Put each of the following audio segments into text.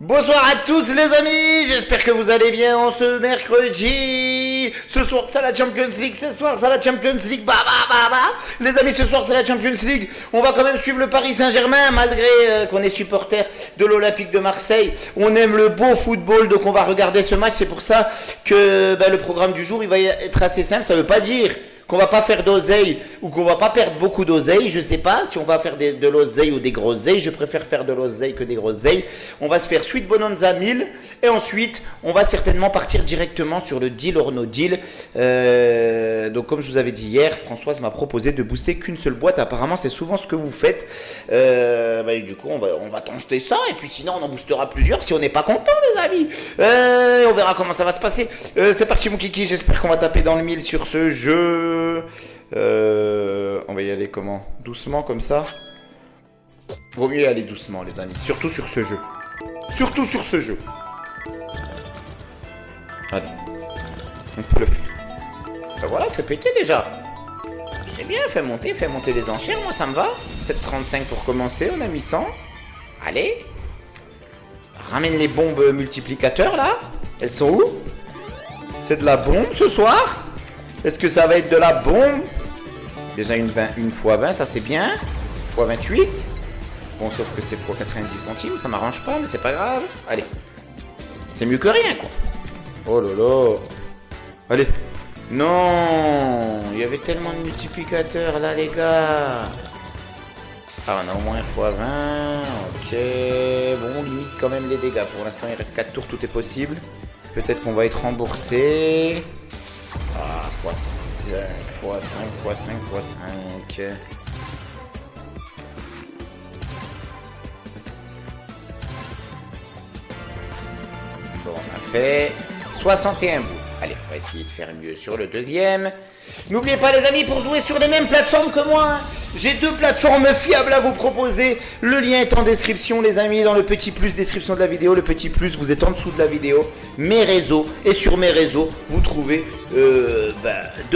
Bonsoir à tous les amis, j'espère que vous allez bien en ce mercredi. Ce soir c'est la Champions League, Les amis, ce soir c'est la Champions League. On va quand même suivre le Paris Saint-Germain malgré qu'on est supporter de l'Olympique de Marseille. On aime le beau football, donc on va regarder ce match. C'est pour ça que le programme du jour il va être assez simple. Ça veut pas dire qu'on va pas faire d'oseille ou qu'on va pas perdre beaucoup d'oseille, je sais pas si on va faire de l'oseille ou des groseilles, je préfère faire de l'oseille que des groseilles. On va se faire Sweet Bonanza 1000 et ensuite on va certainement partir directement sur le deal or no deal. Donc comme je vous avais dit hier, Françoise m'a proposé de booster qu'une seule boîte, apparemment c'est souvent ce que vous faites. Du coup on va tester ça et puis sinon on en boostera plusieurs si on n'est pas content les amis. On verra comment ça va se passer. C'est parti mon kiki, j'espère qu'on va taper dans le 1000 sur ce jeu. On va y aller comment? Doucement comme ça. Vaut mieux y aller doucement les amis. Surtout sur ce jeu. Surtout sur ce jeu. Allez. On peut le faire. Ben voilà, fait péter déjà. C'est bien, fait monter les enchères. Moi ça me va. 7,35 pour commencer. On a mis 100. Allez. Ramène les bombes multiplicateurs là. Elles sont où? C'est de la bombe ce soir? Est-ce que ça va être de la bombe? Déjà une fois 20, ça c'est bien. Fois 28. Bon, sauf que c'est fois 90 centimes, ça m'arrange pas, mais c'est pas grave. Allez. C'est mieux que rien, quoi. Oh là là. Allez. Non. Il y avait tellement de multiplicateurs, là, les gars. Ah, on a au moins fois 20. Ok. Bon, on limite quand même les dégâts. Pour l'instant, il reste 4 tours, tout est possible. Peut-être qu'on va être remboursé. Ah, x5, x5, x5, x5. Bon, on a fait 61 bouts. Allez, on va essayer de faire mieux sur le deuxième. N'oubliez pas les amis, pour jouer sur les mêmes plateformes que moi, j'ai 2 plateformes fiables à vous proposer. Le lien est en description les amis, dans le petit plus description de la vidéo. Le petit plus, vous êtes en dessous de la vidéo. Mes réseaux, et sur mes réseaux, vous trouvez 2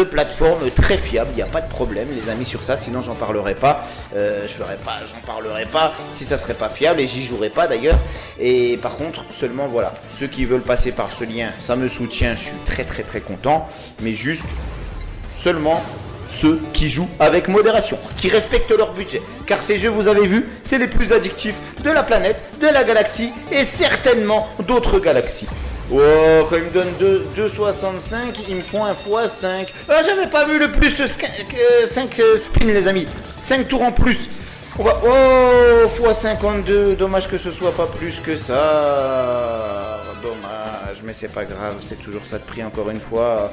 plateformes très fiables. Il n'y a pas de problème les amis sur ça, sinon j'en parlerai pas. J'en parlerai pas si ça serait pas fiable et j'y jouerai pas d'ailleurs. Et par contre, seulement voilà, ceux qui veulent passer par ce lien, ça me soutient, je suis très content. Mais juste, seulement ceux qui jouent avec modération, qui respectent leur budget. Car ces jeux, vous avez vu, c'est les plus addictifs de la planète, de la galaxie et certainement d'autres galaxies. Oh, quand ils me donnent 2,65, ils me font un x5. Ah, j'avais pas vu le plus 5 spins les amis. 5 tours en plus. On va... Oh, x52. Dommage que ce soit pas plus que ça. Dommage, mais c'est pas grave. C'est toujours ça de prix encore une fois.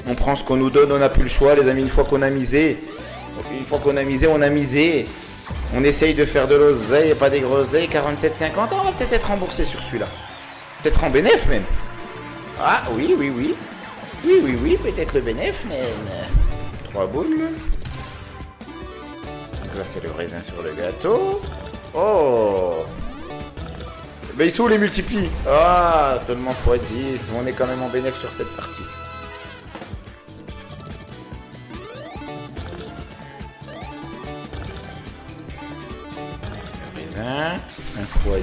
On prend ce qu'on nous donne, on n'a plus le choix les amis, une fois qu'on a misé. Une fois qu'on a misé, on a misé. On essaye de faire de l'oseille et pas des groseilles. 47,50, on va peut-être être remboursé sur celui-là. Peut-être en bénéf même. Ah oui, peut-être le bénéf même. 3 boules. Donc là c'est le raisin sur le gâteau. Oh. Mais ils sont où les multiplis? Ah, seulement x10. On est quand même en bénéf sur cette partie. Un x2.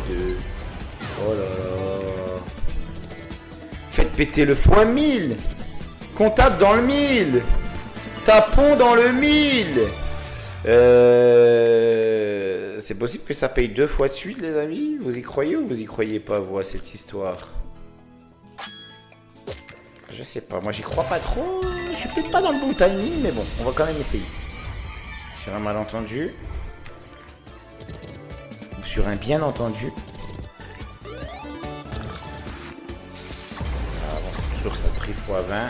Oh là là. Faites péter le x1000. Qu'on tape dans le 1000. Tapons dans le 1000. C'est possible que ça paye 2 fois de suite les amis? Vous y croyez ou vous y croyez pas vous à cette histoire? Je sais pas, moi j'y crois pas trop. Je suis peut-être pas dans le bon timing, mais bon, on va quand même essayer. Sur un malentendu. Sur un bien entendu. Ah bon, c'est toujours ça de prix x20.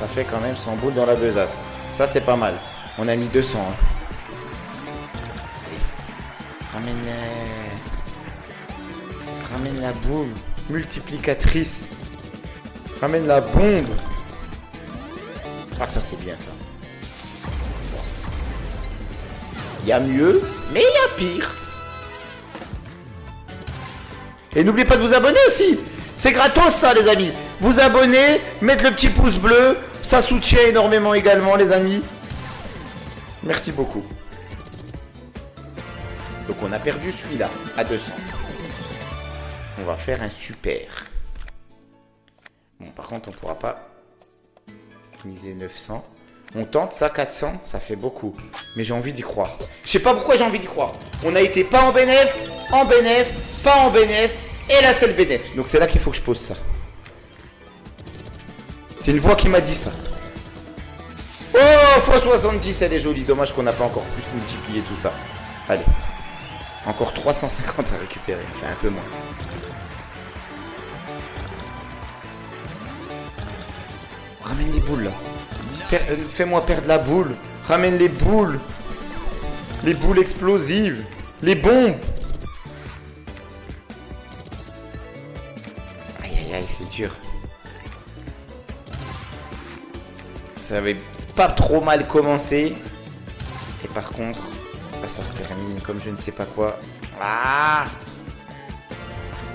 Ça fait quand même 100 boules dans la besace. Ça c'est pas mal. On a mis 200. Hein. Allez. Ramène la boule multiplicatrice. Ramène la bombe. Ah ça c'est bien ça. Il y a mieux, mais il y a pire. Et n'oubliez pas de vous abonner aussi. C'est gratos ça les amis. Vous abonner, mettre le petit pouce bleu. Ça soutient énormément également les amis. Merci beaucoup. Donc on a perdu celui-là à 200. On va faire un super. Bon, par contre, on pourra pas miser 900. On tente ça, 400, ça fait beaucoup. Mais j'ai envie d'y croire. Je sais pas pourquoi j'ai envie d'y croire. On a été pas en bénéf, pas en bénéf. Et là, c'est le bénéf. Donc c'est là qu'il faut que je pose ça. C'est une voix qui m'a dit ça. Oh, x70, elle est jolie. Dommage qu'on n'a pas encore plus multiplié tout ça. Allez. Encore 350 à récupérer. Enfin, un peu moins. Ramène les boules, là. Fais-moi perdre la boule. Ramène les boules. Les boules explosives. Les bombes. Aïe, aïe, aïe, c'est dur. Ça avait pas trop mal commencé. Et par contre, là, ça se termine comme je ne sais pas quoi. Ah!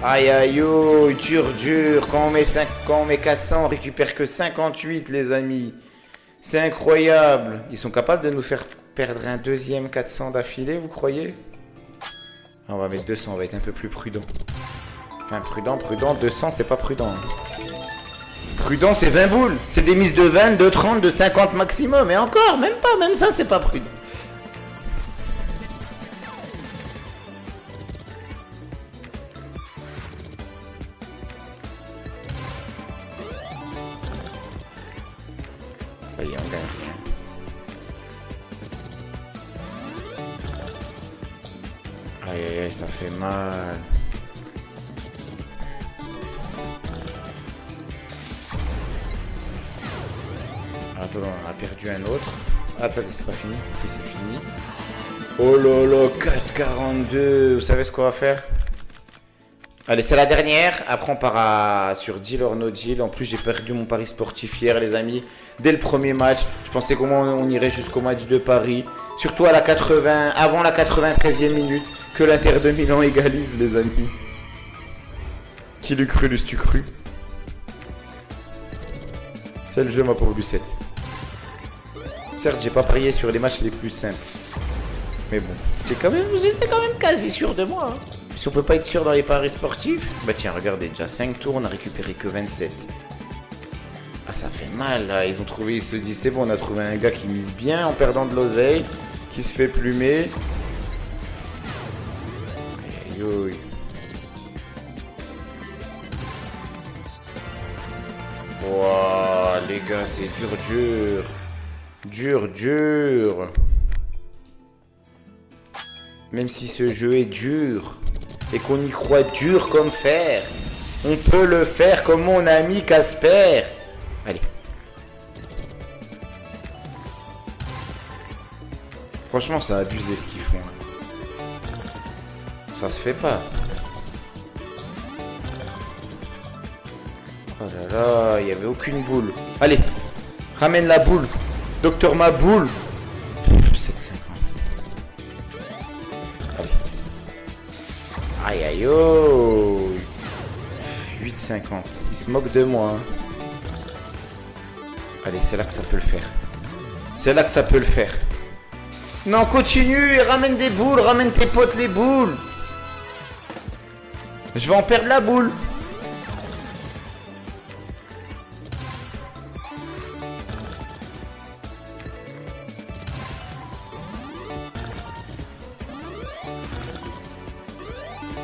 Aïe, aïe, oh, dur. Quand on met 400, on récupère que 58, les amis. C'est incroyable. Ils sont capables de nous faire perdre un deuxième 400 d'affilée, vous croyez? On va mettre 200, on va être un peu plus prudent. Enfin, prudent. 200, c'est pas prudent. Prudent, c'est 20 boules. C'est des mises de 20, de 30, de 50 maximum. Et encore, même ça, c'est pas prudent. Ça y est, on gagne rien. Aïe, aïe, aïe, ça fait mal. Attends, on a perdu un autre. Attendez, c'est pas fini. Si, c'est fini. Oh là là, 4,42. Vous savez ce qu'on va faire? Allez, c'est la dernière. Après, on part sur Deal or No Deal. En plus, j'ai perdu mon pari sportif hier, les amis. Dès le premier match, je pensais comment on irait jusqu'au match de Paris. Surtout à la 80, avant la 93e minute, que l'Inter de Milan égalise, les amis. Qui l'eût cru, l'eût-tu cru? C'est le jeu, ma pauvre Lucette. Certes, j'ai pas parié sur les matchs les plus simples. Mais bon, vous étiez quand même quasi sûr de moi. Hein. Si on peut pas être sûr dans les paris sportifs, bah tiens, regardez, déjà 5 tours, on a récupéré que 27. Ah, ça fait mal, là. Ils se disent, c'est bon, on a trouvé un gars qui mise bien en perdant de l'oseille, qui se fait plumer. Aïe, aïe, aïe. Wouah, les gars, c'est dur. Dur. Même si ce jeu est dur, et qu'on y croit dur comme fer, on peut le faire comme mon ami Casper. Allez. Franchement, ça a abusé ce qu'ils font. Là. Ça se fait pas. Oh là là, il n'y avait aucune boule. Allez, ramène la boule. Docteur ma boule. 7,50. Allez. Aïe aïe oh. 8,50. Il se moque de moi. Hein. Allez, c'est là que ça peut le faire. Non, continue et ramène des boules. Ramène tes potes les boules. Je vais en perdre la boule.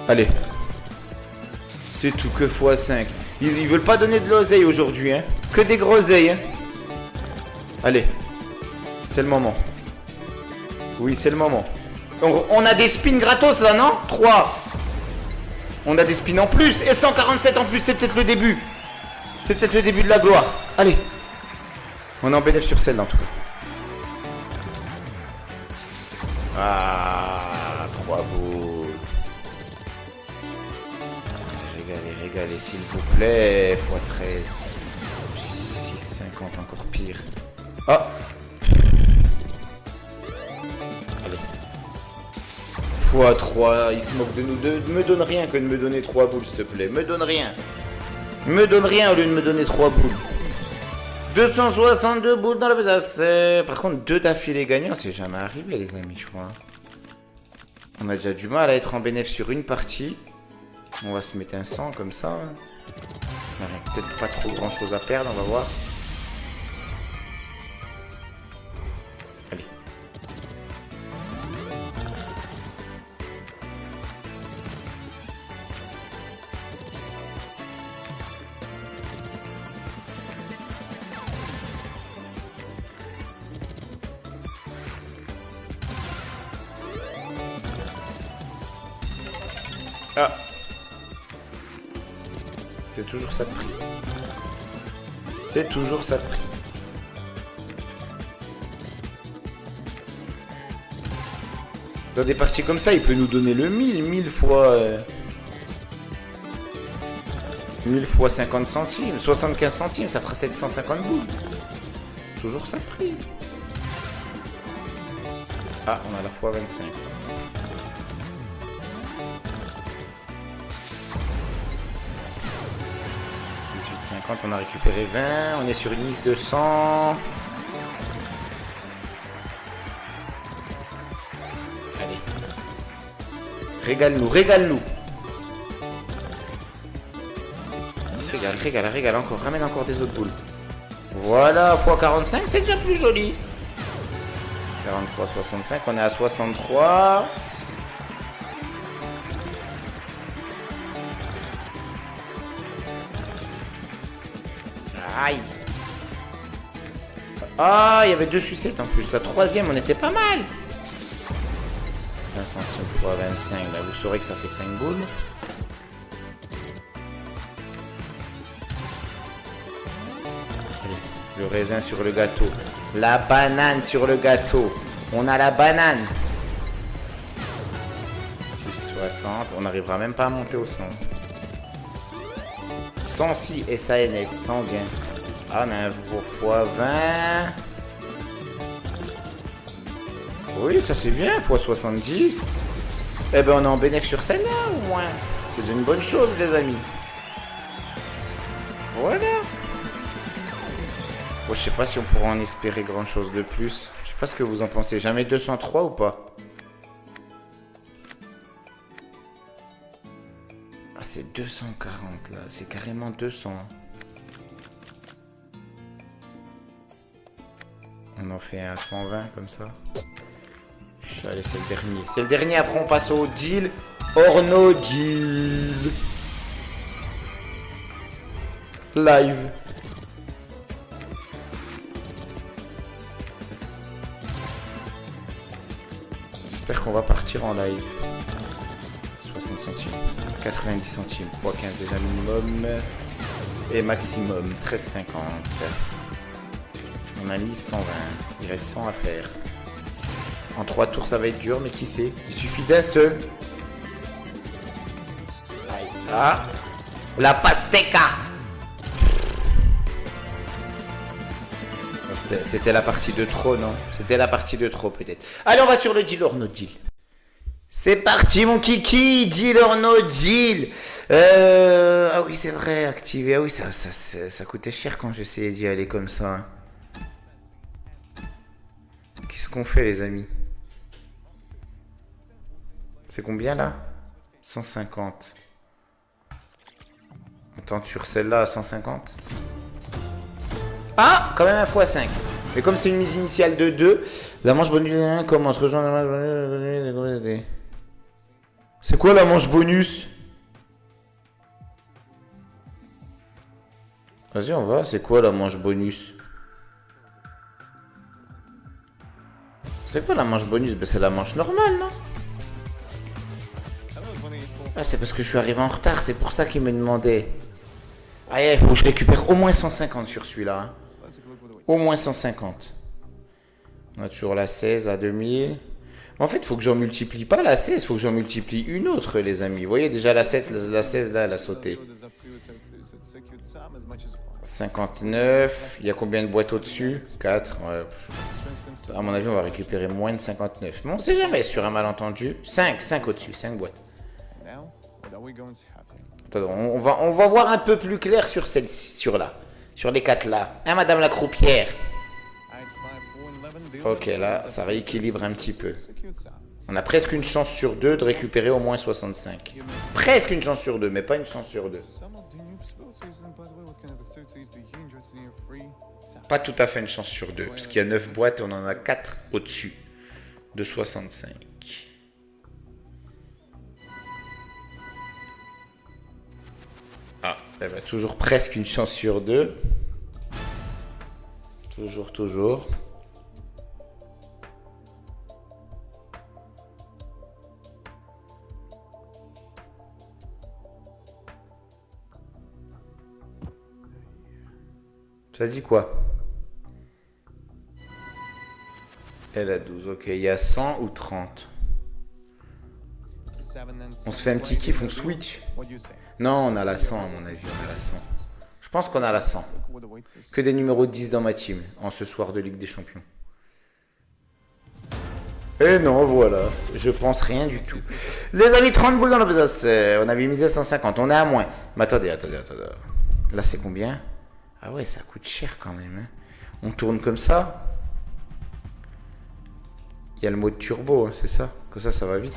Allez. C'est tout que x5. Ils veulent pas donner de l'oseille aujourd'hui, hein. Que des groseilles, hein. Allez. C'est le moment. Oui, c'est le moment. On a des spins gratos là, non? 3. On a des spins en plus. Et 147 en plus, c'est peut-être le début. C'est peut-être le début de la gloire. Allez. On est en bénéfice sur celle-là en tout cas. Ah, 3 boules. Régalez, s'il vous plaît. x13. 6,50, encore pire. Ah. Allez. x3, il se moque de nous deux. Me donne rien que de me donner 3 boules, s'il te plaît. Me donne rien au lieu de me donner 3 boules. 262 boules dans la besace. Par contre, 2 d'affilée gagnants, c'est jamais arrivé, les amis, je crois. On a déjà du mal à être en bénéfice sur une partie. On va se mettre un 100 comme ça. On n'a peut-être pas trop grand chose à perdre, on va voir. Allez. Ah. C'est toujours ça de prix. C'est toujours ça de prix. Dans des parties comme ça, il peut nous donner le 1000 fois... 1000 fois 50 centimes, 75 centimes, ça fera 750 boules. Toujours ça de prix. Ah, on a la fois 25. 50, on a récupéré 20, on est sur une liste de 100. Allez. Régale-nous, régale-nous. Régale encore, ramène encore des autres boules. Voilà, x 45, c'est déjà plus joli. 43, 65, on est à 63. Aïe. Ah, il y avait 2 sucettes en plus. La troisième, on était pas mal. 20 centimes fois 25. Là, vous saurez que ça fait 5 boules. Allez, le raisin sur le gâteau. La banane sur le gâteau. On a la banane. 6,60. On n'arrivera même pas à monter au 100. 106 SANS, 100 gain. Ah, on a un fois 20. Oui, ça c'est bien, fois 70. Eh ben, on est en bénéfice sur celle-là, au moins. C'est une bonne chose, les amis. Voilà. Bon, je sais pas si on pourra en espérer grand-chose de plus. Je sais pas ce que vous en pensez. Jamais 203 ou pas? Ah, c'est 240 là, c'est carrément 200. On en fait un 120 comme ça. Allez, c'est le dernier. C'est le dernier, après on passe au deal. Orno deal. Live. J'espère qu'on va partir en live. 60 centimes. 90 centimes x 15 déjà minimum et maximum 13,50. On a mis 120, il reste 100 à faire. En 3 tours ça va être dur, mais qui sait, il suffit d'un seul. Aïe. Ah, la pastèque. C'était la partie de trop, non? C'était la partie de trop peut-être. Allez, on va sur le deal or no deal. C'est parti mon kiki, deal or no deal. Ah oui c'est vrai, activer. Ah oui ça coûtait cher quand j'essayais d'y aller comme ça. Qu'est-ce qu'on fait les amis? C'est combien là? 150. On tente sur celle-là à 150. Ah, quand même un x5. Mais comme c'est une mise initiale de 2, la manche bonus commence. Rejoindre la manche bonus. C'est quoi la manche bonus? Vas-y, on va. C'est quoi la manche bonus? C'est quoi la manche bonus? Ben, c'est la manche normale, non? Ah, c'est parce que je suis arrivé en retard. C'est pour ça qu'il me demandait. Ah, il faut que je récupère au moins 150 sur celui-là. Hein. Au moins 150. On a toujours la 16 à 2000. En fait, il faut que j'en multiplie pas la 16, il faut que j'en multiplie une autre, les amis. Vous voyez déjà la 7, la 16 là, elle a sauté. 59. Il y a combien de boîtes au-dessus? 4. Ouais. À mon avis, on va récupérer moins de 59. Mais on sait jamais sur un malentendu. 5 au-dessus, 5 boîtes. Attends, on va voir un peu plus clair sur celle-ci, sur là. Sur les 4 là. Hein, madame la croupière? Ok, là, ça rééquilibre un petit peu. On a presque une chance sur deux de récupérer au moins 65. Presque une chance sur deux, mais pas une chance sur deux. Pas tout à fait une chance sur deux, parce qu'il y a 9 boîtes et on en a 4 au-dessus de 65. Ah, elle va toujours presque une chance sur deux. Toujours. Ça dit quoi? Elle a 12, ok. Il y a 100 ou 30? On se fait un petit kiff, on switch. Non, on a la 100 à mon avis, on a la 100. Je pense qu'on a la 100. Que des numéros 10 dans ma team, en ce soir de Ligue des Champions. Et non, voilà, je pense rien du tout. Les amis, 30 boules dans la besace. On avait misé 150, on est à moins. Mais attendez. Là, c'est combien? Ah ouais, ça coûte cher quand même. Hein. On tourne comme ça. Il y a le mode turbo, hein, c'est ça? Que ça va vite.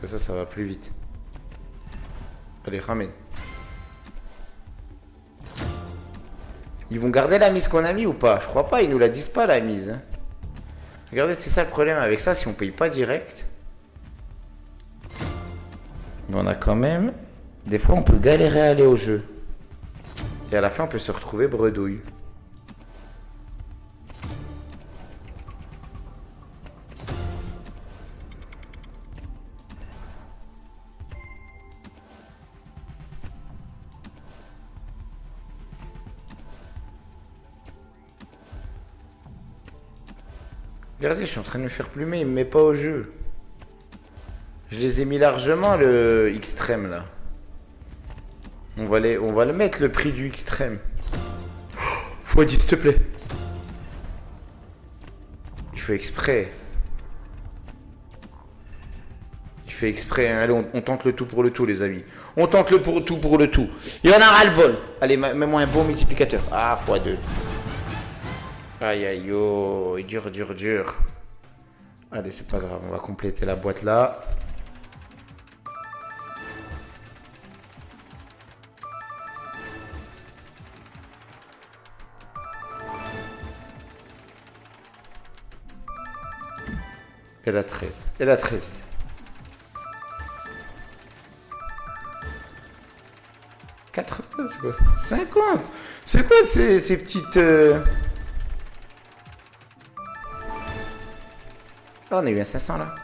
Que ça va plus vite. Allez, ramène. Ils vont garder la mise qu'on a mis ou pas? Je crois pas, ils nous la disent pas la mise. Hein. Regardez, c'est ça le problème avec ça, si on paye pas direct. Mais on a quand même... Des fois, on peut galérer à aller au jeu. Et à la fin, on peut se retrouver bredouille. Regardez, je suis en train de me faire plumer, il me met pas au jeu. Je les ai mis largement, le extrême, là. On va le mettre, le prix du extrême. X10, s'il te plaît. Il fait exprès. Hein. Allez, on tente le tout pour le tout, les amis. On tente le tout pour le tout. Il y en a ras-le-bol. Allez, mets-moi un bon multiplicateur. Ah, x2. Aïe, aïe, yo. Dur. Allez, c'est pas grave. On va compléter la boîte là. Et la 13. 80, c'est quoi? 50. C'est quoi ces petites... Oh, on a eu un 500 là.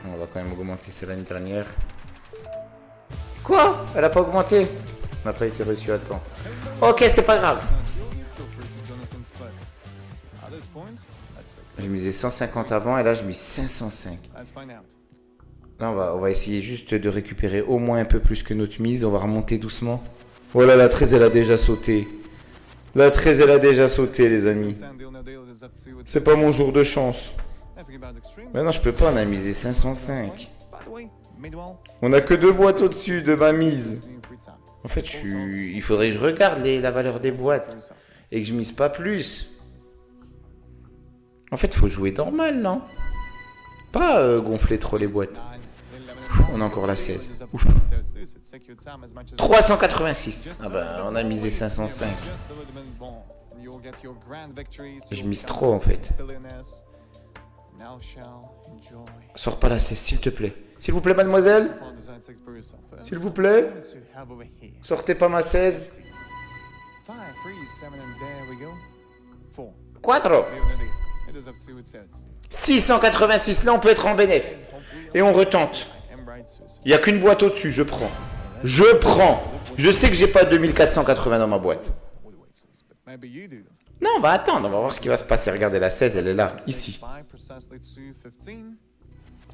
On va quand même augmenter, c'est l'année dernière. Quoi? Elle a pas augmenté? On n'a pas été reçu à temps. Ok, c'est pas grave. J'ai misé 150 avant et là je mise 505. Là on va essayer juste de récupérer au moins un peu plus que notre mise. On va remonter doucement. Voilà, la 13 elle a déjà sauté. La 13 elle a déjà sauté, les amis. C'est pas mon jour de chance. Mais non, je peux pas, on a misé 505. On a que 2 boîtes au-dessus de ma mise. En fait, il faudrait que je regarde la valeur des boîtes. Et que je mise pas plus. En fait, faut jouer normal, non? Pas gonfler trop les boîtes. On a encore la 16. Ouf. 386. Ah bah, on a misé 505. Je mise trop, en fait. Sors pas la 16, s'il te plaît. S'il vous plaît, mademoiselle. S'il vous plaît. Sortez pas ma 16. 4. 686, là on peut être en bénéf. Et on retente. Il n'y a qu'une boîte au-dessus, je prends. Je sais que j'ai pas 2480 dans ma boîte. Non, on va attendre, on va voir ce qui va se passer. Regardez, la 16, elle est là, ici.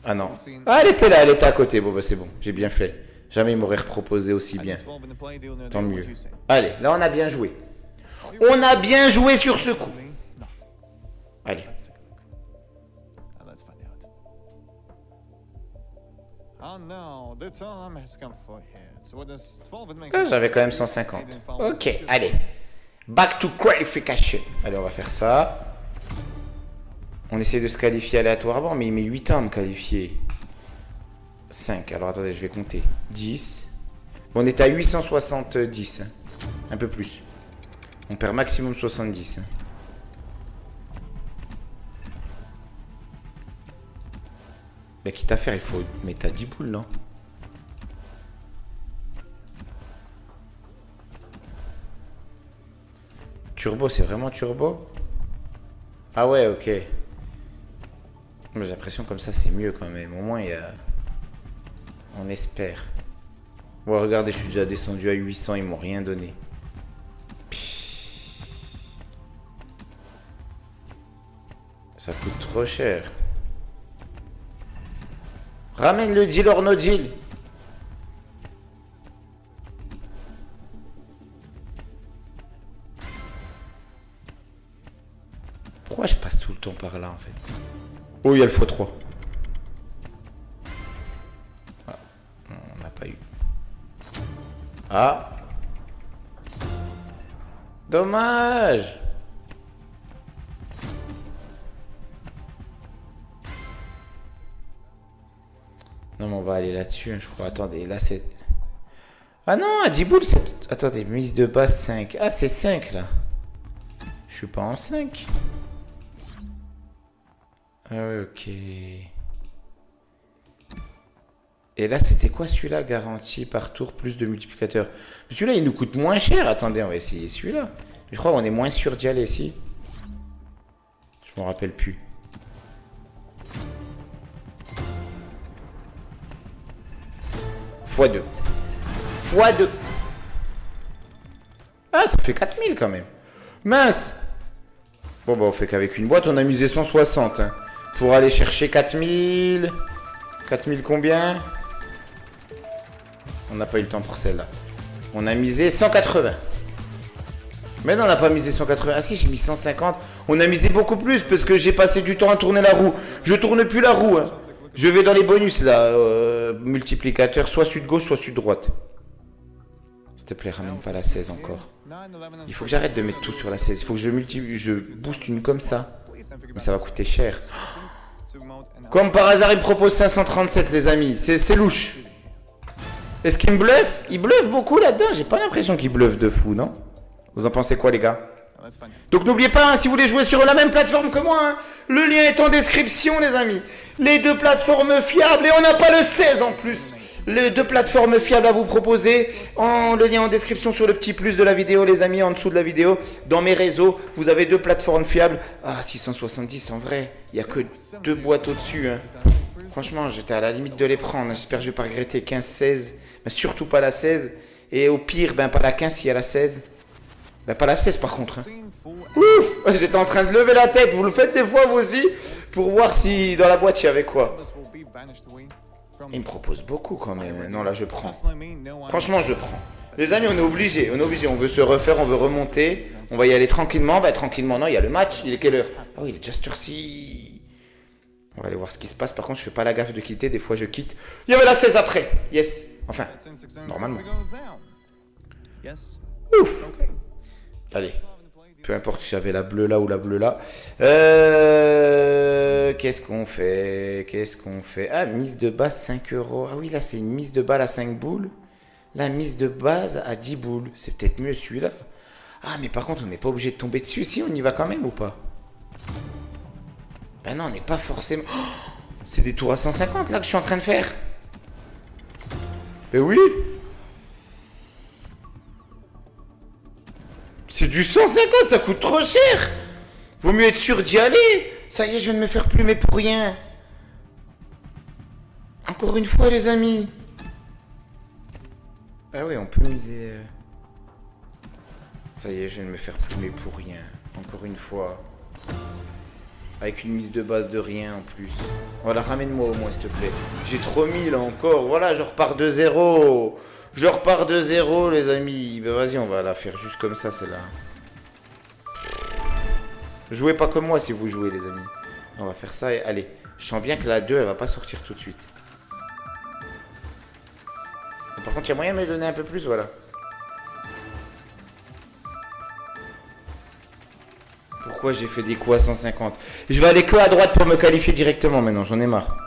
Ah non. Ah, elle était là, elle était à côté. Bon, bah c'est bon, j'ai bien fait. Jamais il m'aurait reproposé aussi bien. Tant mieux. Allez, là on a bien joué. On a bien joué sur ce coup. Allez. Ah, j'avais quand même 150. Ok, allez. Back to qualification. Allez, on va faire ça. On essaie de se qualifier aléatoirement, mais il met 8 ans à me qualifier. 5, alors attendez, je vais compter. 10. Bon, on est à 870. Hein. Un peu plus. On perd maximum 70. Hein. Mais quitte à faire, il faut mettre à 10 boules, non? Turbo, c'est vraiment turbo? Ah ouais, ok. J'ai l'impression comme ça, c'est mieux quand même. Au moins, il y a... On espère. Bon, regardez, je suis déjà descendu à 800, ils m'ont rien donné. Ça coûte trop cher. Ramène le deal or no deal. Pourquoi je passe tout le temps par là en fait? Oh, il y a le x3. Ah, on n'a pas eu. Ah. Dommage. Non mais on va aller là-dessus, hein, je crois. Attendez, là c'est... Ah non, à 10 boules, c'est... Attendez, mise de base 5. Ah, c'est 5 là. Je suis pas en 5. Ah ouais, ok. Et là, c'était quoi celui-là? Garantie par tour plus de multiplicateur. Celui-là, il nous coûte moins cher. Attendez, on va essayer celui-là. Je crois qu'on est moins sûr d'y aller ici. Je me rappelle plus. x2. x2. Ah, ça fait 4000 quand même. Mince. Bon, bah, on fait qu'avec une boîte, on a misé 160. Hein, pour aller chercher 4000. 4000 combien? On n'a pas eu le temps pour celle-là. On a misé 180. Mais non, on n'a pas misé 180. Ah si, j'ai mis 150. On a misé beaucoup plus parce que j'ai passé du temps à tourner la roue. Je tourne plus la roue. Hein. Je vais dans les bonus là. Multiplicateur, soit sud-gauche, soit sud-droite. S'il te plaît, ramène pas la 16 encore. Il faut que j'arrête de mettre tout sur la 16. Il faut que je booste une comme ça. Mais ça va coûter cher. Comme par hasard, il me propose 537, les amis. C'est louche. Est-ce qu'il me bluffe? Il bluffe beaucoup là-dedans. J'ai pas l'impression qu'il bluffe de fou, non? Vous en pensez quoi, les gars? Donc n'oubliez pas, hein, si vous voulez jouer sur la même plateforme que moi, hein, le lien est en description, les amis. Les deux plateformes fiables, et on n'a pas le 16 en plus. Les deux plateformes fiables à vous proposer. Le lien en description sur le petit plus de la vidéo, les amis, en dessous de la vidéo. Dans mes réseaux, vous avez deux plateformes fiables. Ah, 670 en vrai. Il n'y a que deux boîtes au-dessus. Hein. Franchement, j'étais à la limite de les prendre. J'espère que je ne vais pas regretter 15-16. Mais surtout pas la 16. Et au pire, ben pas la 15 s'il y a la 16. Ben pas la 16 par contre. Hein. Ouf, j'étais en train de lever la tête. Vous le faites des fois vous aussi pour voir si dans la boîte il y avait quoi. Il me propose beaucoup quand même. Non, là je prends. Franchement, je prends. Les amis, on est obligé. On veut se refaire, on veut remonter. On va y aller tranquillement. Bah tranquillement, non, il y a le match. Il est quelle heure? Ah oui, il est déjà cette heure-ci. On va aller voir ce qui se passe. Par contre, je fais pas la gaffe de quitter. Des fois, je quitte. Il y avait la 16 après. Yes. Enfin, normalement. Ouf. Allez. Peu importe si j'avais la bleue là ou la bleue là. Qu'est-ce qu'on fait? Ah, mise de base 5 €. Ah oui, là, c'est une mise de balle à 5 boules. La mise de base à 10 boules. C'est peut-être mieux celui-là. Ah, mais par contre, on n'est pas obligé de tomber dessus. Si, on y va quand même ou pas? Ben non, on n'est pas forcément... Oh, c'est des tours à 150 là que je suis en train de faire. Ben oui. C'est du 150, ça coûte trop cher. Vaut mieux être sûr d'y aller. Ça y est, je viens de me faire plumer pour rien. Encore une fois, les amis. Ah oui, on peut miser... Ça y est, je viens de me faire plumer pour rien. Encore une fois. Avec une mise de base de rien en plus. Voilà, ramène-moi au moins, s'il te plaît. J'ai trop mis là encore. Voilà, je repars de 0. Je repars de 0, les amis. Ben vas-y, on va la faire juste comme ça, celle-là. Jouez pas comme moi si vous jouez, les amis. On va faire ça et allez. Je sens bien que la 2, elle va pas sortir tout de suite. contre, il y a moyen de me donner un peu plus, voilà. Pourquoi j'ai fait des coups à 150? Je vais aller que à droite pour me qualifier directement maintenant, j'en ai marre.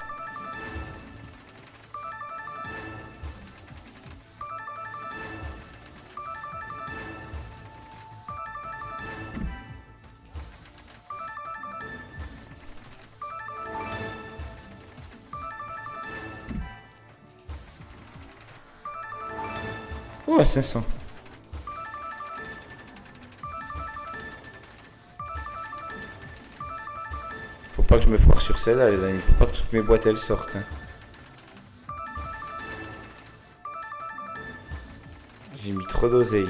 Oh, à 500. Faut pas que je me foire sur celle-là, les amis. Faut pas que toutes mes boîtes elles sortent. Hein. J'ai mis trop d'oseille.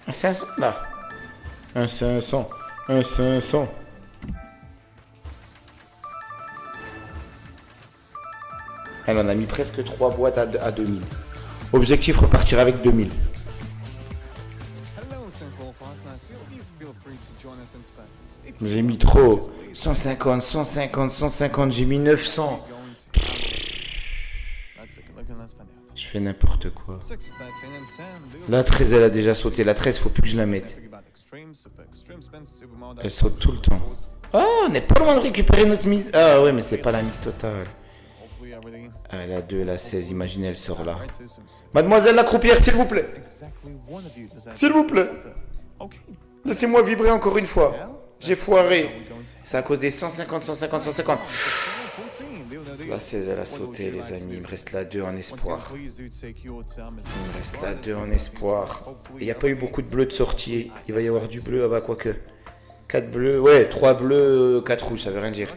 Un 500 là. Un 500. Un 500. Elle en a mis presque 3 boîtes à 2000. Objectif repartir avec 2000. J'ai mis trop. 150, 150, 150. J'ai mis 900. Je fais n'importe quoi. La 13, elle a déjà sauté. La 13, faut plus que je la mette. Elle saute tout le temps. Oh, on n'est pas loin de récupérer notre mise. Ah ouais, mais c'est pas la mise totale. Ah, la 2, la 16, imaginez, elle sort là. Mademoiselle la croupière, s'il vous plaît. S'il vous plaît. Laissez-moi vibrer encore une fois. J'ai foiré. C'est à cause des 150, 150, 150. La 16, elle a sauté, les amis. Il me reste la 2 en espoir. Il me reste la 2 en espoir. Il n'y a pas eu beaucoup de bleus de sortie. Il va y avoir du bleu, ah bah quoique. 4 bleus, ouais, 3 bleus, 4 rouges, ça veut rien dire.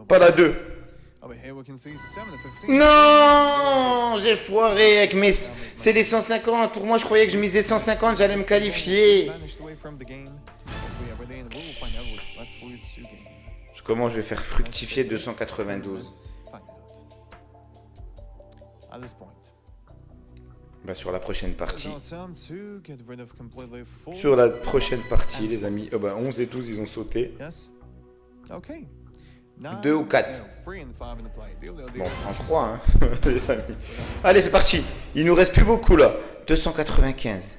Pas la 2. Non, j'ai foiré avec mes... C'est les 150. Pour moi, je croyais que je misais 150, j'allais me qualifier. Comment je vais faire fructifier 292? Bah sur la prochaine partie. Sur la prochaine partie, les amis. Oh bah 11 et 12, ils ont sauté. 2 ou 4. Bon, on prend 3, hein, les amis. Allez, c'est parti. Il nous reste plus beaucoup, là. 295.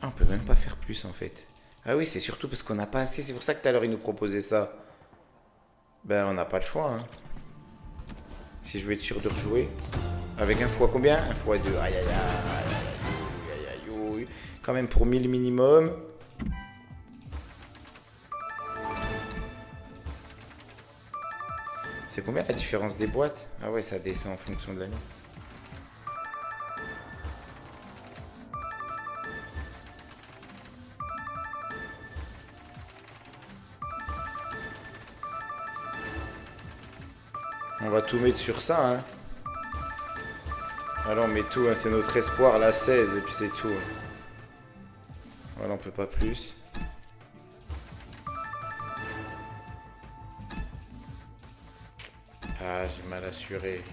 Ah, on peut même pas faire plus, en fait. Ah oui, c'est surtout parce qu'on n'a pas assez. C'est pour ça que tout à l'heure, ils nous proposaient ça. Ben, on n'a pas le choix, hein. Si je veux être sûr de rejouer. Avec un fois combien? Un fois 2. Aïe, aïe, aïe, aïe, aïe, aïe. Quand même pour 1000 minimum. C'est combien la différence des boîtes? Ah ouais, ça descend en fonction de l'année. On va tout mettre sur ça, hein. Alors on met tout, hein. C'est notre espoir, la 16, et puis c'est tout. Voilà, on peut pas plus. Ah, j'ai mal assuré.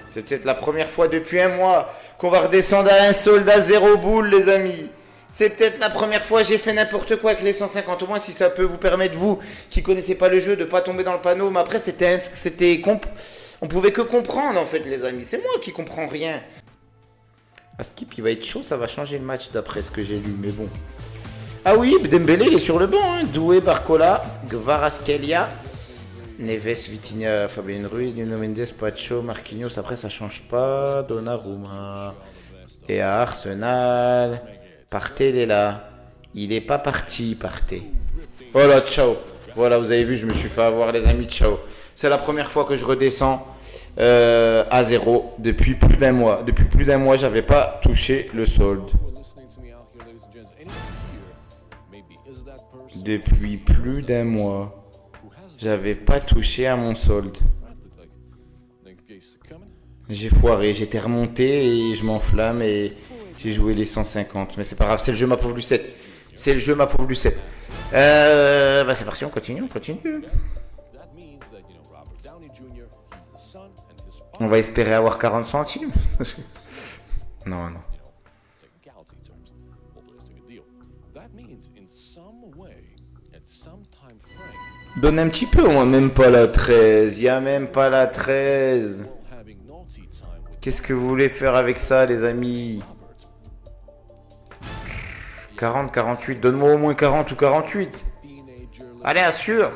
C'est peut-être la première fois depuis un mois qu'on va redescendre à un solde à 0 boule, les amis. C'est peut-être la première fois que j'ai fait n'importe quoi avec les 150. Au moins, si ça peut vous permettre, vous, qui connaissez pas le jeu, de pas tomber dans le panneau. Mais après, on pouvait que comprendre, en fait, les amis. C'est moi qui comprends rien. À Skip, il va être chaud. Ça va changer le match, d'après ce que j'ai lu. Mais bon. Ah oui, Dembélé, il est sur le banc. Hein. Doué, Barcola, Kvaratskhelia, Neves, Vitinha, Fabien Ruiz, Nuno Mendes, Pacho, Marquinhos. Après, ça change pas. Donnarumma. Et à Arsenal... Partey, il est là. Il est pas parti, Partey. Oh là, ciao. Voilà, vous avez vu, je me suis fait avoir, les amis, ciao. C'est la première fois que je redescends à 0 depuis plus d'un mois. Depuis plus d'un mois, j'avais pas touché le solde. Depuis plus d'un mois, j'avais pas touché à mon solde. J'ai foiré, j'étais remonté et je m'enflamme et j'ai joué les 150. Mais c'est pas grave, c'est le jeu ma pauvre Lucette. C'est le jeu ma pauvre Lucette. Bah c'est parti, on continue, on continue. On va espérer avoir 40 centimes. Non, non. Donne un petit peu, moi, même pas la 13. Y a même pas la 13. Qu'est-ce que vous voulez faire avec ça, les amis? 40, 48. Donne-moi au moins 40 ou 48. Allez, assure.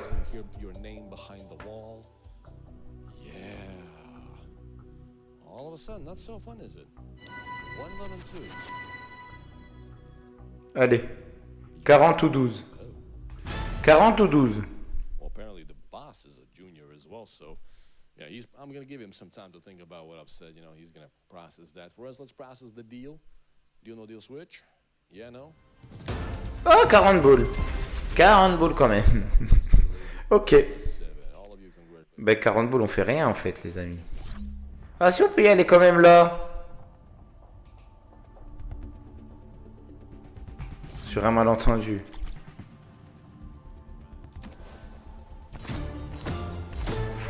Allez. 40 ou 12. 40 ou 12. Yeah, I'm going to give him some time to think about what I've said. You know, he's going to process that. For us, let's process the deal. Deal, no deal, switch. Yeah, no? Oh, 40 boules. 40 boules quand même. Ok. Ben 40 boules, on fait rien en fait, les amis. Ah, si on peut y aller quand même là. Sur un malentendu.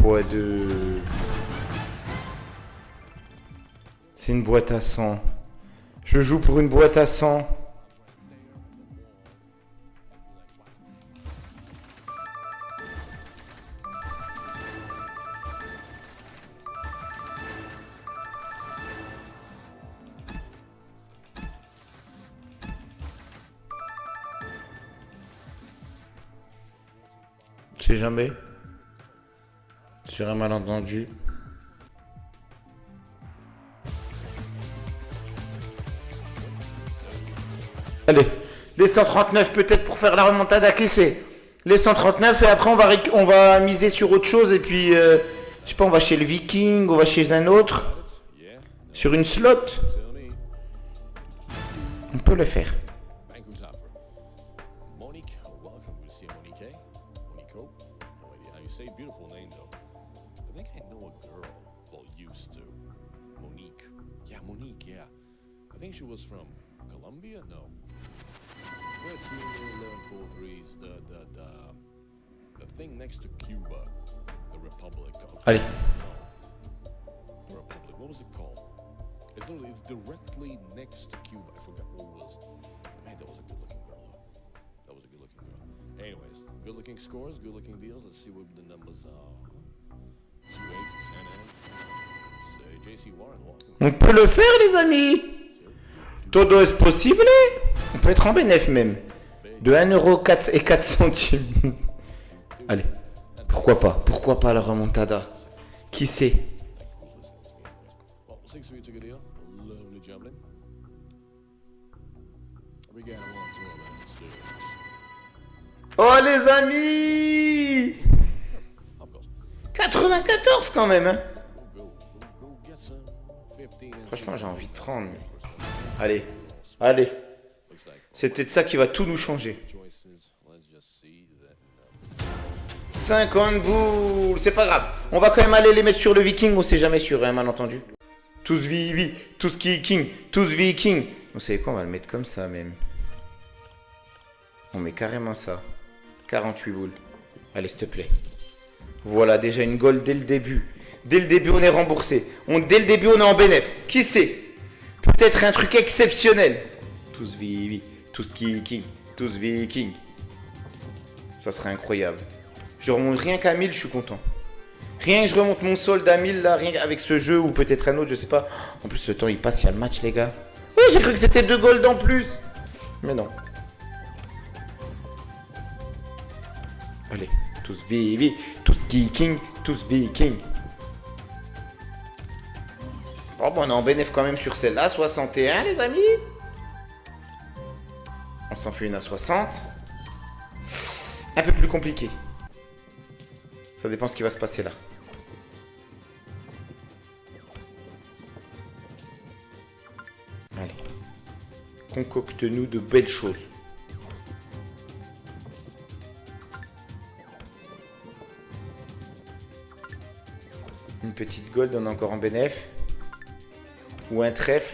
x2. C'est une boîte à 100. Je joue pour une boîte à 100. Je sais jamais. Sur un malentendu. Allez, les 139 peut-être pour faire la remontada, qui sait? Les 139 et après on va miser sur autre chose et puis je sais pas, on va chez le Viking, on va chez un autre. Sur une slot. On peut le faire. I think she was from Colombia? No. 13, 11, 4 3s, the thing next to Cuba, the Republic. Allez. The Republic, what was it called? It's directly next to Cuba. I forgot what it was. Man, that was a good-looking girl, though. That was a good-looking girl. Anyways, good-looking scores, good-looking deals. Let's see what the numbers are. 2 8, 10 and JC Warren, welcome. On peut le faire, les amis. Todo est possible. On peut être en bénéf même. De 1,04 et 4 centimes. Allez. Pourquoi pas? Pourquoi pas la remontada? Qui sait? Oh les amis! 94 quand même, hein? Franchement, j'ai envie de prendre. Mais... Allez, allez. C'est peut-être ça qui va tout nous changer. 50 boules, c'est pas grave. On va quand même aller les mettre sur le Viking, on sait jamais sur un malentendu. Tous Vivi, tous King, tous Viking. Vous savez quoi, on va le mettre comme ça même. On met carrément ça. 48 boules. Allez, s'il te plaît. Voilà, déjà une gold dès le début. Dès le début, on est remboursé. Dès le début, on est en bénéf. Qui sait? Peut-être un truc exceptionnel. Tous Vivi, tous King, tous Viking. Ça serait incroyable. Je remonte rien qu'à 1000, je suis content. Rien que je remonte mon solde à 1000 là, rien avec ce jeu ou peut-être un autre, je sais pas. En plus, le temps il passe, il y a le match, les gars. Oh, j'ai cru que c'était 2 gold en plus. Mais non. Allez, tous Vivi, tous King, tous Viking. Oh, bon, on est en bénéf quand même sur celle-là. 61, les amis. On s'en fait une à 60. Un peu plus compliqué. Ça dépend ce qui va se passer là. Allez. Concocte-nous de belles choses. Une petite gold, on est encore en bénéf. Ou un trèfle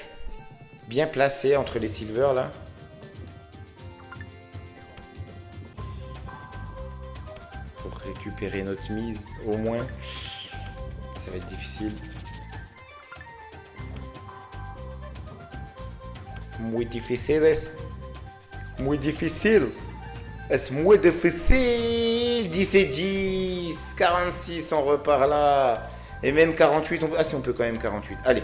bien placé entre les silvers là. Pour récupérer notre mise au moins. Ça va être difficile. Muy difíciles. Muy difficile. Est-ce muy difficile? 10 et 10. 46, on repart là. Et même 48. Ah si, on peut quand même 48. Allez.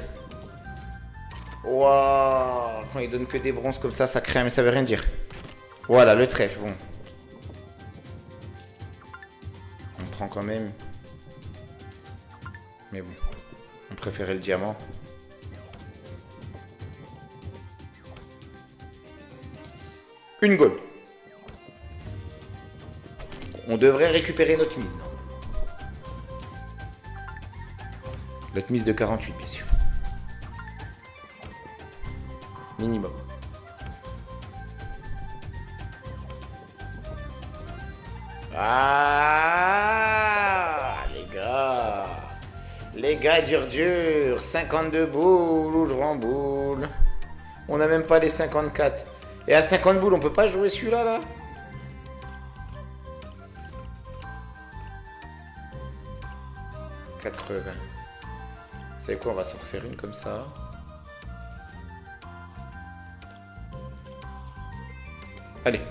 Waouh. Quand il donne que des bronzes comme ça craint, mais ça veut rien dire. Voilà, le trèfle, bon. On prend quand même. Mais bon. On préférait le diamant. Une gold. On devrait récupérer notre mise, non? Notre mise de 48, bien sûr. Minimum. Ah, les gars. Les gars, dur. 52 boules ou je remboule. On n'a même pas les 54. Et à 50 boules, on peut pas jouer celui-là, là? « 80. Vous savez quoi, on va s'en refaire une comme ça. Allez.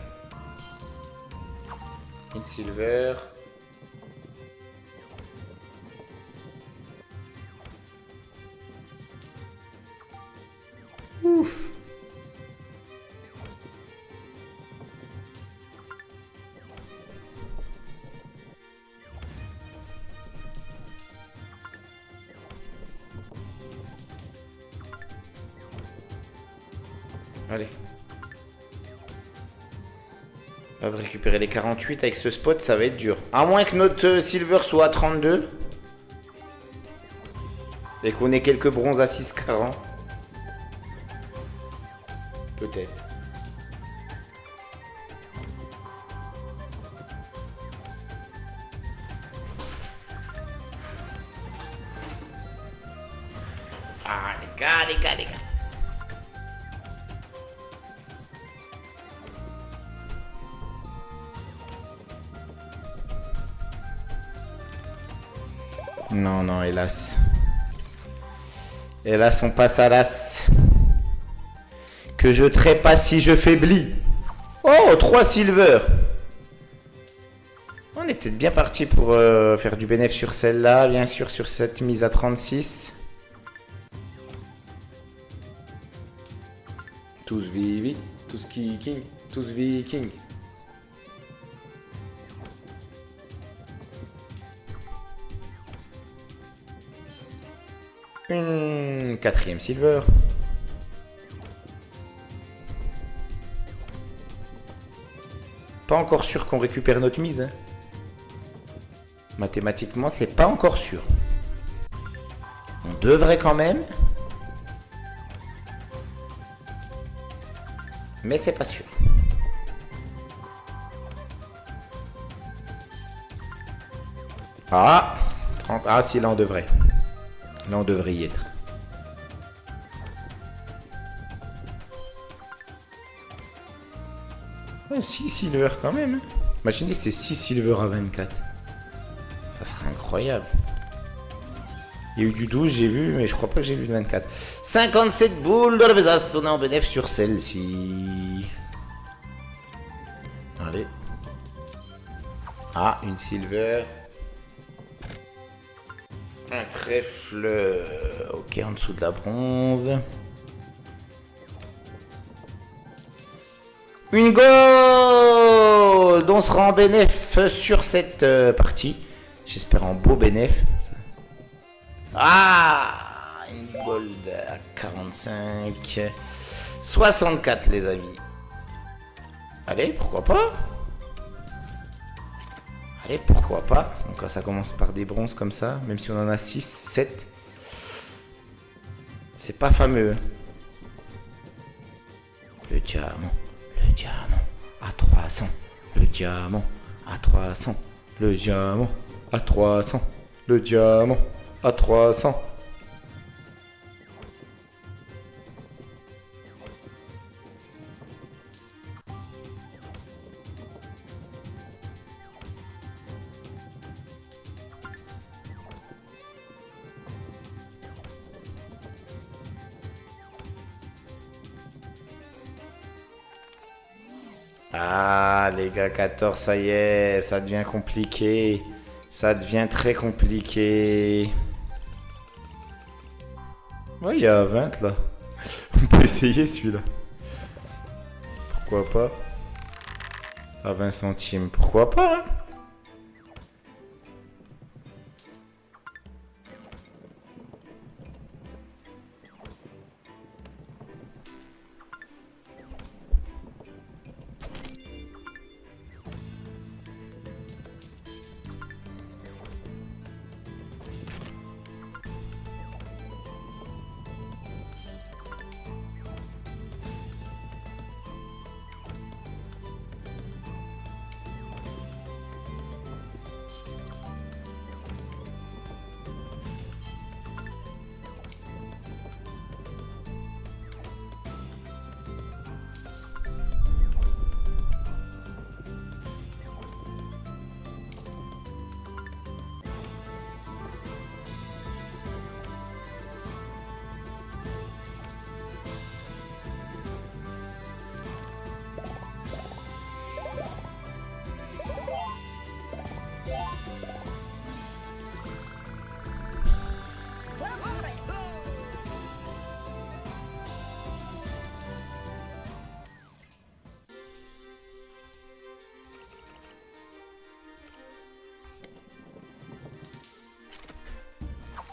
Une silver. Ouf. Allez. On va récupérer les 48 avec ce spot, ça va être dur. À moins que notre silver soit à 32. Et qu'on ait quelques bronzes à 6,40. Peut-être. Ah, les gars. Non, hélas. Hélas, on passe à l'as. Que je trépasse si je faiblis. Oh, 3 silver. On est peut-être bien parti pour faire du bénéfice sur celle-là, bien sûr, sur cette mise à 36. Tous vivi, tous king, tous vikings. Une 4e silver. Pas encore sûr qu'on récupère notre mise. Hein. Mathématiquement, c'est pas encore sûr. On devrait quand même. Mais c'est pas sûr. Ah, 30. Ah si, là on devrait. Là, on devrait y être. Ouais, 6 silver quand même. Hein. Imaginez, c'est 6 silver à 24. Ça serait incroyable. Il y a eu du 12, j'ai vu, mais je crois pas que j'ai vu de 24. 57 boules de la on est en bénéfice sur celle-ci. Allez. Ah, une silver. Un trèfle, ok, en dessous de la bronze. Une gold! On sera en bénéf sur cette partie. J'espère en beau bénéf. Ah! Une gold à 45. 64 les amis. Allez, pourquoi pas? Allez, pourquoi pas? Donc ça commence par des bronzes comme ça, même si on en a 6, 7. C'est pas fameux. Le diamant à 300. Le diamant à 300. Le diamant à 300. Le diamant à 300. Ah, les gars, 14, ça y est, ça devient compliqué. Ça devient très compliqué. Ouais, il y a 20 là. On peut essayer celui-là. Pourquoi pas? À 20 centimes, pourquoi pas hein?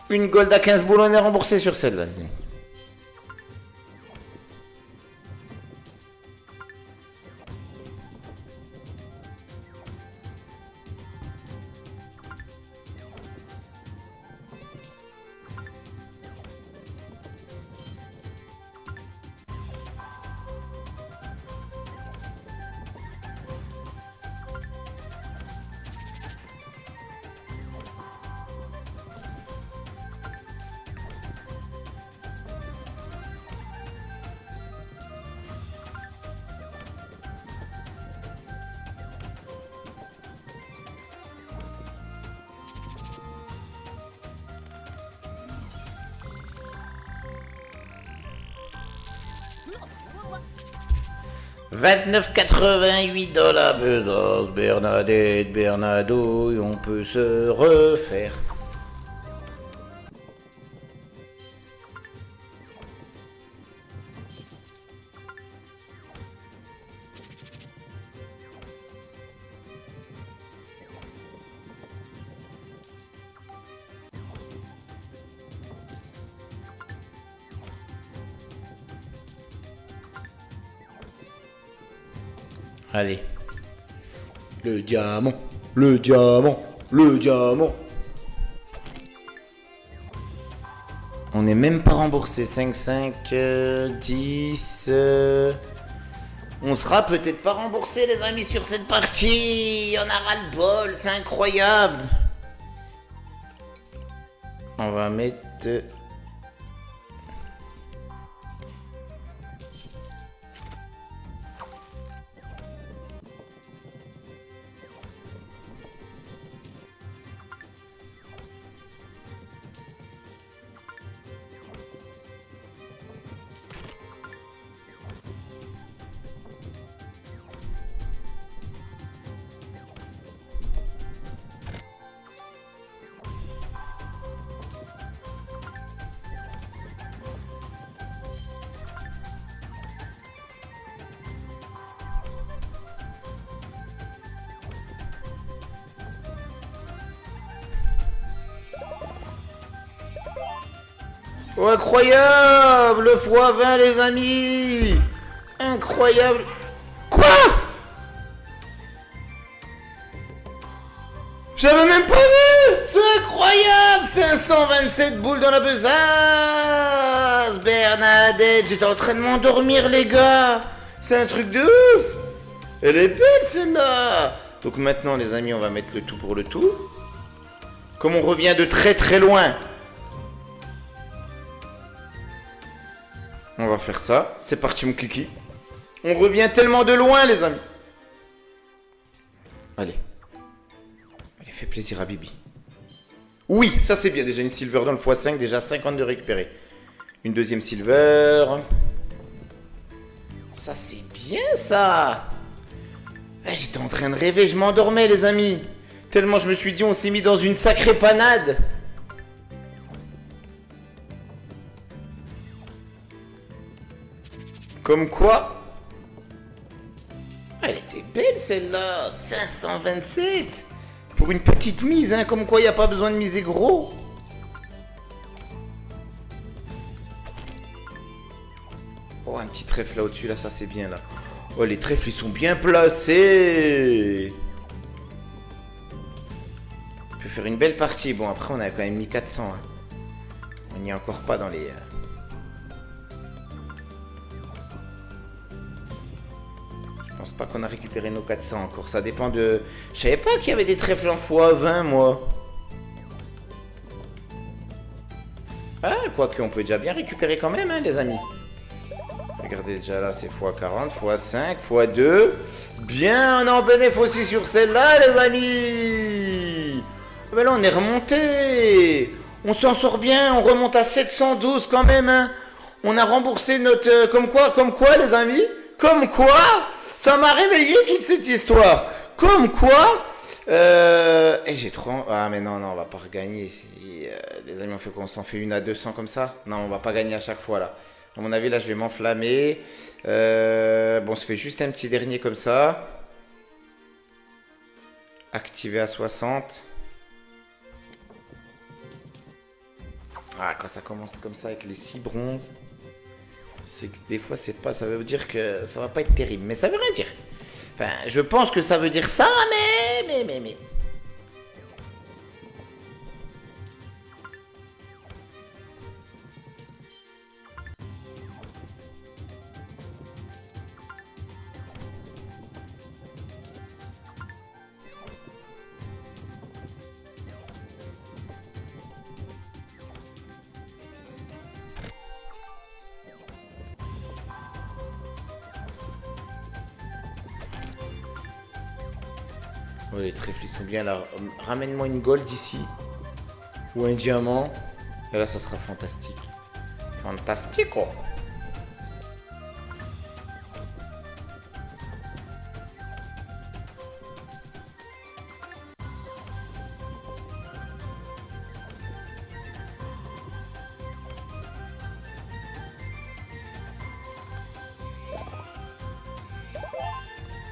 Une gold à 15 boules, on est remboursé sur celle-là. $29,88 Bezos, Bernadette, Bernardo, et on peut se refaire. Allez. Le diamant, le diamant, le diamant. On n'est même pas remboursé. 5, 5, 10. On sera peut-être pas remboursé, les amis, sur cette partie. On a ras-le-bol, c'est incroyable. On va mettre... Oh, incroyable! Le x20, les amis! Incroyable! Quoi? J'avais même pas vu! C'est incroyable! 527 boules dans la besace! Bernadette, j'étais en train de m'endormir, les gars! C'est un truc de ouf! Elle est belle, celle-là! Donc maintenant, les amis, on va mettre le tout pour le tout. Comme on revient de très très loin, on va faire ça. C'est parti, mon kiki. On revient tellement de loin, les amis. Allez. Allez, fais plaisir à Bibi. Oui, ça c'est bien. Déjà une silver dans le x5. Déjà 50 de récupérer. Une deuxième silver. Ça c'est bien, ça. Ah, j'étais en train de rêver, je m'endormais les amis. Tellement je me suis dit on s'est mis dans une sacrée panade. Comme quoi. Elle était belle celle-là. 527. Pour une petite mise, hein. Comme quoi il n'y a pas besoin de miser gros. Oh, un petit trèfle là au-dessus, là, ça c'est bien là. Oh, les trèfles ils sont bien placés. On peut faire une belle partie. Bon, après on a quand même mis 400. Hein. On n'y est encore pas dans les... Je pense pas qu'on a récupéré nos 400 encore. Ça dépend de... Je savais pas qu'il y avait des trèfles en x20 moi. Ah, quoique on peut déjà bien récupérer quand même, hein, les amis. Regardez déjà là, c'est x40, x5, x2. Bien, on est en bénéfice aussi sur celle-là, les amis. Mais là, on est remonté. On s'en sort bien, on remonte à 712 quand même. Hein. On a remboursé notre... Comme quoi, les amis? Comme quoi? Ça m'a réveillé toute cette histoire. Comme quoi? Et j'ai trop... Ah, mais non, on va pas regagner. Les amis, on fait quoi? On s'en fait une à 200 comme ça? Non, on va pas gagner à chaque fois, là. À mon avis, là, je vais m'enflammer. Bon, on se fait juste un petit dernier comme ça. Activé à 60. Ah, quand ça commence comme ça avec les 6 bronzes, c'est que des fois, c'est pas... Ça veut dire que ça va pas être terrible. Mais ça veut rien dire. Enfin, je pense que ça veut dire ça, mais... Oh, les trèfles, ils sont bien là. Ramène-moi une gold ici. Ou un diamant. Et là, ça sera fantastique. Fantastico.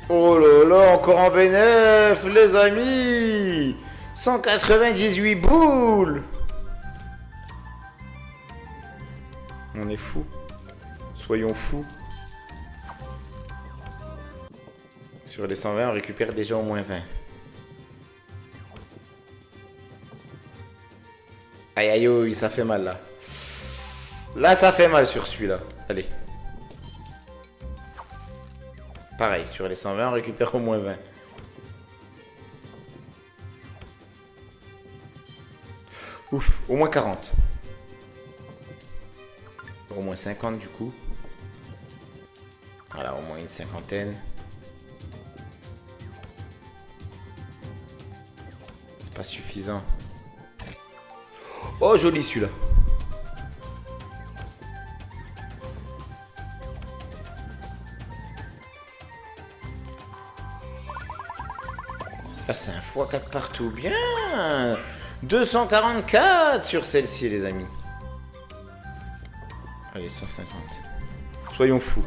Oh là là, encore en bénéf, les amis. 198 boules. On est fous. Soyons fous. Sur les 120, on récupère déjà au moins 20. Aïe aïe aïe, ça fait mal là. Là, ça fait mal sur celui-là. Allez. Pareil, sur les 120, on récupère au moins 20. Ouf, au moins 40. Au moins 50 du coup. Voilà, au moins une cinquantaine. C'est pas suffisant. Oh, joli celui-là. Ah, c'est un x4 partout. Bien. 244 sur celle-ci, les amis. Allez, 150. Soyons fous.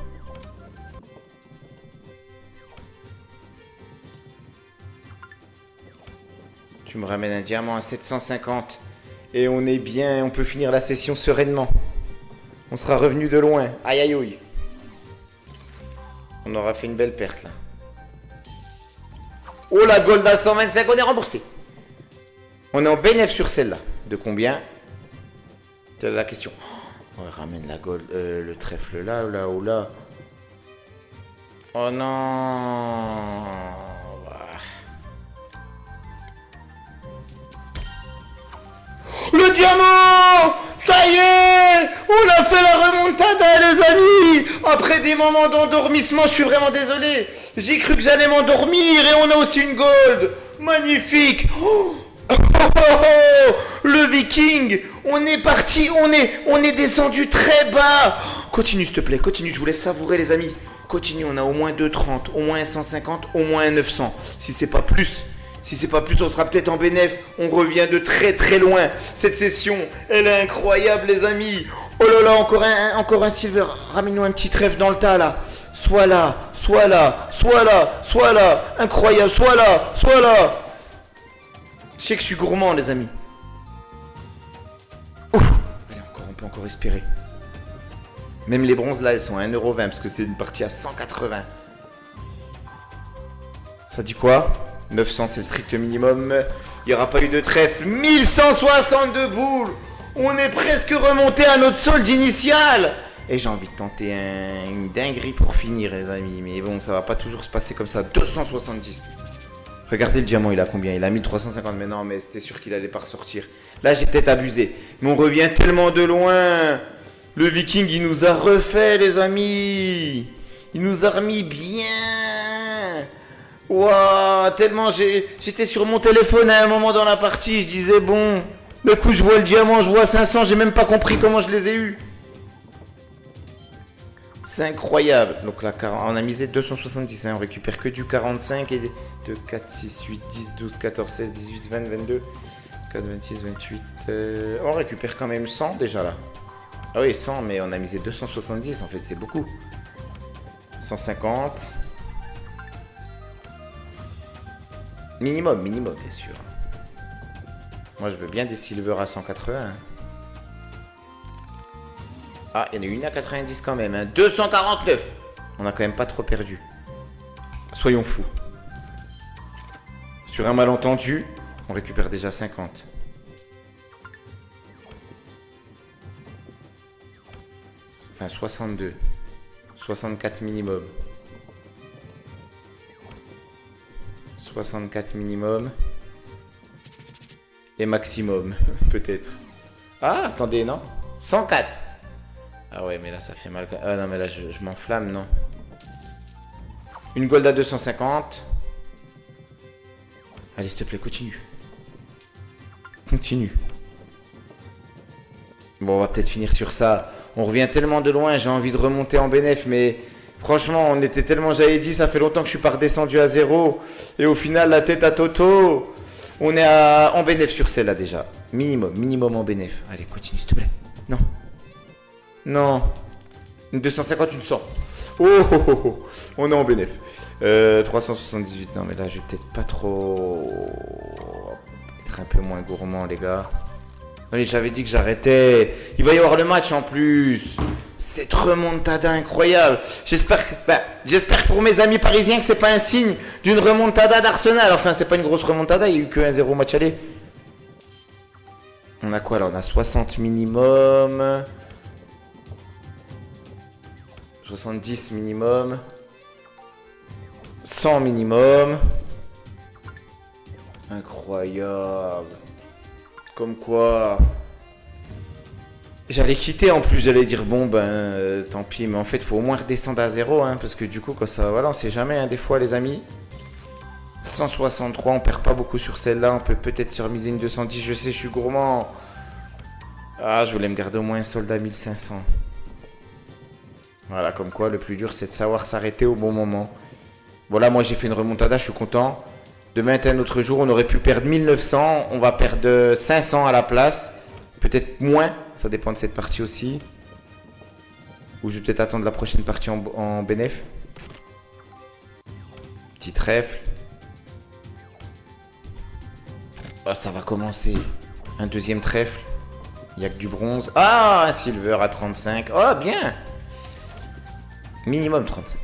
Tu me ramènes un diamant à 750. Et on est bien, on peut finir la session sereinement. On sera revenu de loin. Aïe aïe aïe. On aura fait une belle perte là. Oh la gold à 125, on est remboursé. On est en bénéf sur celle-là. De combien? C'est la question. Oh, ramène la gold, le trèfle là, ou là. Oh non. Le diamant! Ça y est! On a fait la remontada, les amis! Après des moments d'endormissement, je suis vraiment désolé. J'ai cru que j'allais m'endormir et on a aussi une gold! Magnifique! Oh, oh, oh, oh, le viking! On est parti, on est descendu très bas! Continue, s'il te plaît, continue, je vous laisse savourer, les amis. Continue, on a au moins 2,30, au moins 150, au moins 900. Si c'est pas plus, on sera peut-être en bénéf. On revient de très très loin. Cette session, elle est incroyable, les amis. Oh là là, encore un silver. Ramène-nous un petit trèfle dans le tas, là. Soit là. Incroyable, soit là. Je sais que je suis gourmand, les amis. Ouf. Allez, on peut encore espérer. Même les bronzes, là, elles sont à 1,20€ parce que c'est une partie à 180. Ça dit quoi? 900, c'est le strict minimum. Il n'y aura pas eu de trèfle. 1162 boules. On est presque remonté à notre solde initial. Et j'ai envie de tenter une dinguerie pour finir, les amis. Mais bon, ça va pas toujours se passer comme ça. 270. Regardez le diamant, il a combien? Il a 1350. Mais non, mais c'était sûr qu'il allait pas ressortir. Là, j'ai peut-être abusé. Mais on revient tellement de loin. Le viking, il nous a refait, les amis. Il nous a remis bien. Waouh, tellement j'étais sur mon téléphone à un moment dans la partie. Je disais, bon, d'un coup, je vois le diamant, je vois 500. J'ai même pas compris comment je les ai eus. C'est incroyable. Donc là, on a misé 270. Hein, on récupère que du 45 et 2, 4, 6, 8, 10, 12, 14, 16, 18, 20, 22, 4, 26, 28. On récupère quand même 100 déjà là. Ah oui, 100, mais on a misé 270, en fait, c'est beaucoup. 150. Minimum, bien sûr. Moi, je veux bien des silver à 180. Ah, il y en a une à 90 quand même. Hein. 249. On a quand même pas trop perdu. Soyons fous. Sur un malentendu, on récupère déjà 50. Enfin, 62. 64 minimum. 64 minimum. Et maximum, peut-être. Ah, attendez, non 104. Ah ouais, mais là, ça fait mal. Ah non, mais là, je m'enflamme, non. Une gold à 250. Allez, s'il te plaît, continue. Bon, on va peut-être finir sur ça. On revient tellement de loin, j'ai envie de remonter en bénéf, mais franchement, on était tellement, j'avais dit, ça fait longtemps que je suis pas redescendu à 0. Et au final, la tête à Toto. On est en bénéf sur celle-là déjà. Minimum en bénéf. Allez, continue, s'il te plaît. Non. Une 250, une 100. Oh. On est en bénéf. 378, non mais là, je vais peut-être pas trop être un peu moins gourmand, les gars. Oui, j'avais dit que j'arrêtais. Il va y avoir le match en plus. Cette remontada incroyable. J'espère pour mes amis parisiens que c'est pas un signe d'une remontada d'Arsenal. Enfin, c'est pas une grosse remontada. Il y a eu que 1-0 match aller. On a quoi là? On a 60 minimum. 70 minimum. 100 minimum. Incroyable. Comme quoi, j'allais quitter en plus, j'allais dire bon ben tant pis, mais en fait il faut au moins redescendre à 0 hein, parce que du coup quand ça, voilà, on sait jamais hein, des fois les amis. 163, on perd pas beaucoup sur celle-là, on peut peut-être se remiser une 210, je sais je suis gourmand. Ah, je voulais me garder au moins un solde à 1500. Voilà, comme quoi le plus dur c'est de savoir s'arrêter au bon moment. Voilà, moi j'ai fait une remontada, je suis content. Demain est un autre jour, on aurait pu perdre 1900, on va perdre 500 à la place. Peut-être moins, ça dépend de cette partie aussi. Ou je vais peut-être attendre la prochaine partie en bénéf. Petit trèfle. Ah, ça va commencer. Un deuxième trèfle. Il n'y a que du bronze. Ah, un silver à 35. Oh, bien. Minimum 35.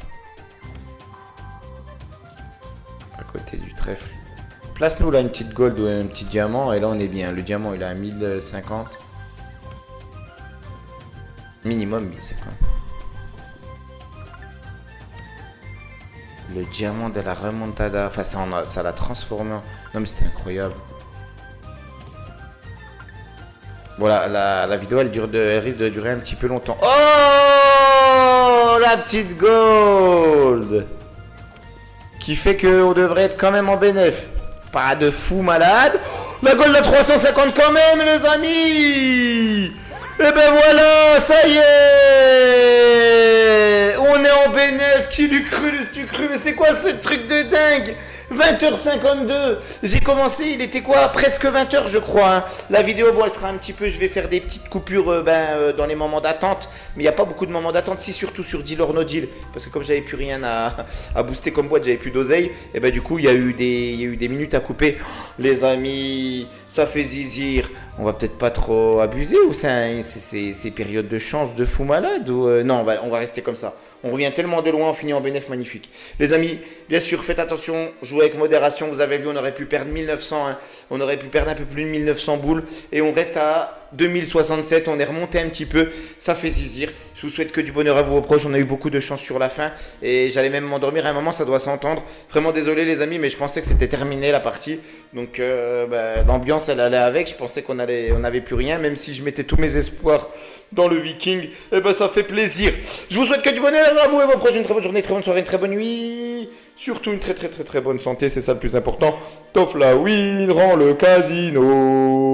Côté du trèfle. Place-nous là une petite gold ou un petit diamant et là on est bien. Le diamant il est à 1050. Minimum 1050. Le diamant de la remontada. Enfin ça l'a transformé. Non mais c'était incroyable. Voilà, la vidéo elle risque de durer un petit peu longtemps. Oh, la petite gold qui fait qu'on devrait être quand même en bénéf. Pas de fou malade. La gold à 350 quand même, les amis. Et ben voilà, ça y est. On On est en B9, qui l'eût cru, mais c'est quoi ce truc de dingue? 20h52, j'ai commencé, il était quoi? Presque 20h je crois. Hein. La vidéo, bon, elle sera un petit peu, je vais faire des petites coupures dans les moments d'attente, mais il n'y a pas beaucoup de moments d'attente, si surtout sur Deal or No Deal, parce que comme j'avais plus rien à booster comme boîte, j'avais plus d'oseille, et ben du coup il y a eu des minutes à couper. Oh, les amis, ça fait zizir. On va peut-être pas trop abuser ou c'est période de chance de fou malade ou non, on va rester comme ça. On revient tellement de loin, on finit en bénéf magnifique. Les amis, bien sûr, faites attention, jouez avec modération. Vous avez vu, on aurait pu perdre 1900, hein. On aurait pu perdre un peu plus de 1900 boules. Et on reste à 2067, on est remonté un petit peu. Ça fait zizir. Je vous souhaite que du bonheur à vous reproches. On a eu beaucoup de chance sur la fin. Et j'allais même m'endormir à un moment, ça doit s'entendre. Vraiment désolé les amis, mais je pensais que c'était terminé la partie. Donc l'ambiance, elle allait avec. Je pensais qu'on n'avait plus rien, même si je mettais tous mes espoirs dans le Viking, et ben ça fait plaisir. Je vous souhaite que du bonheur à vous et vos proches, une très bonne journée, très bonne soirée, une très bonne nuit. Surtout une très bonne santé, c'est ça le plus important. Toff la win, rend le casino.